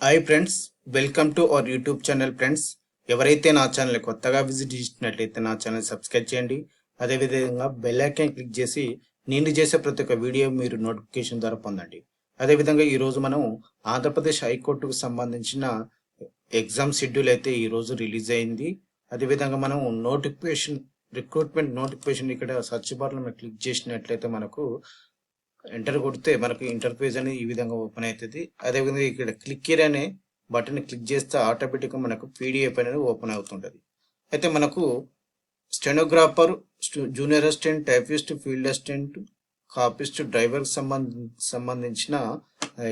Hi friends, welcome to our YouTube channel. Friends, ఎవరైతే నా channel కొత్తగా విజిట్ చేసినట్లయితే నా ఛానల్ సబ్స్క్రైబ్ చేయండి. అదేవిధంగా బెల్ ఐకాన్ క్లిక్ చేసి నేను చేసే ప్రతి ఒక్క వీడియో మీరు నోటిఫికేషన్ ద్వారా పొందండి. అదేవిధంగా ఈరోజు మనం ఆంధ్రప్రదేశ్ హైకోర్టుకు సంబంధించిన ఎగ్జామ్ షెడ్యూల్ అయితే ఈరోజు రిలీజ్ అయింది. అదేవిధంగా మనం రిక్రూట్మెంట్ నోటిఫికేషన్ ఇక్కడ సర్చ్ బార్లో క్లిక్ చేసినట్లయితే మనకు ఎంటర్ కొడితే మనకు ఇంటర్ఫేస్ అనేది ఈ విధంగా ఓపెన్ అవుతుంది. అదేవిధంగా ఇక్కడ క్లిక్ హియర్ అనే బటన్ క్లిక్ చేస్తే ఆటోమేటిక్గా మనకు పీడిఎఫ్ అనేది ఓపెన్ అవుతుంటుంది. అయితే మనకు stenographer, junior assistant, typist, field assistant, copyist, driver సంబంధించిన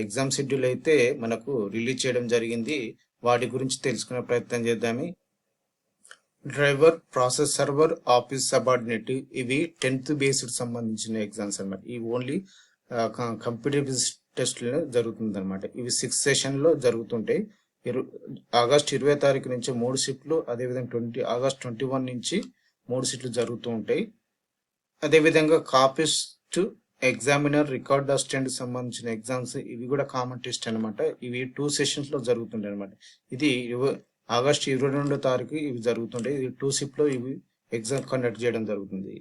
ఎగ్జామ్ షెడ్యూల్ అయితే మనకు రిలీజ్ చేయడం జరిగింది. వాటి గురించి తెలుసుకునే ప్రయత్నం చేద్దాము. Driver, process server, office subordinate, ఇవి 10th బేస్డ్ సంబంధించిన ఎగ్జామ్స్ అనమాట. ఇవి ఓన్లీ కంప్యూటర్ బేస్డ్ టెస్ట్లో జరుగుతుంది అనమాట. ఇవి 6 సెషన్లో జరుగుతుంటాయి. ఆగస్ట్ 20 తారీఖు నుంచి 3 షిఫ్ట్లు, అదేవిధంగా ఆగస్ట్ 21 నుంచి 3 షిఫ్ట్లు జరుగుతూ ఉంటాయి. అదేవిధంగా కాపిస్ట్, ఎగ్జామినర్, రికార్డ్ అసిస్టెంట్ సంబంధించిన ఎగ్జామ్స్ ఇవి కూడా కామన్ టెస్ట్ అనమాట. ఇవి 2 సెషన్స్లో జరుగుతుంటాయి అనమాట. ఇది ఆగస్ట్ 22 తారీఖు ఇవి జరుగుతుంటాయి. ఇది 2 షిఫ్ట్లో ఇవి ఎగ్జామ్ కండక్ట్ చేయడం జరుగుతుంది.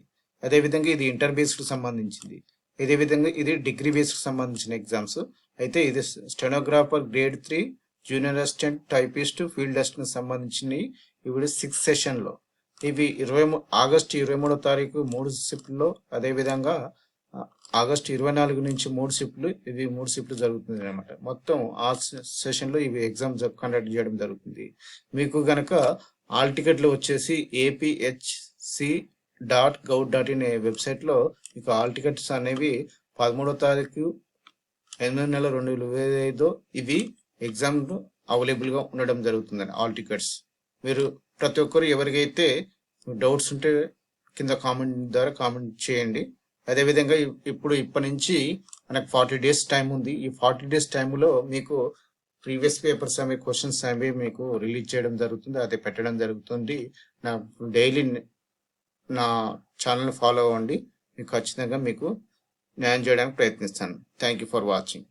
అదేవిధంగా ఇది ఇంటర్ బేస్డ్ సంబంధించింది. అదేవిధంగా ఇది డిగ్రీ బేస్డ్ సంబంధించిన ఎగ్జామ్స్. అయితే ఇది stenographer grade 3, junior assistant, typist, field assistant సంబంధించినవి. ఇవి 6 సెషన్లో ఇవి ఆగస్ట్ 23 తారీఖు 3 షిఫ్ట్లో, అదేవిధంగా ఆగస్ట్ 24 నుంచి 3 షిఫ్ట్లు, ఇవి 3 షిఫ్ట్లు జరుగుతుంది అనమాట. మొత్తం ఆ సెషన్లో ఇవి ఎగ్జామ్ కండక్ట్ చేయడం జరుగుతుంది. మీకు గనక ఆల్ టికెట్లు వచ్చేసి apHC.gov.in వెబ్సైట్లో మీకు ఆల్ టికెట్స్ అనేవి 13వ తారీఖు 8వ నెల 2025 ఇవి ఎగ్జామ్ అవైలబుల్గా ఉండడం జరుగుతుందని ఆల్ టికెట్స్. మీరు ప్రతి ఒక్కరు ఎవరికైతే డౌట్స్ ఉంటే కింద కామెంట్ ద్వారా కామెంట్ చేయండి. అదేవిధంగా ఇప్పటి నుంచి మనకు 40 days టైం ఉంది. ఈ 40 days టైంలో మీకు ప్రీవియస్ పేపర్స్ అవి క్వశ్చన్స్ అవి మీకు రిలీజ్ చేయడం జరుగుతుంది, అది పెట్టడం జరుగుతుంది. నా డైలీ నా ఛానల్ ఫాలో అవ్వండి. మీకు ఖచ్చితంగా మీకు న్యాయం చేయడానికి ప్రయత్నిస్తాను. Thank you for watching.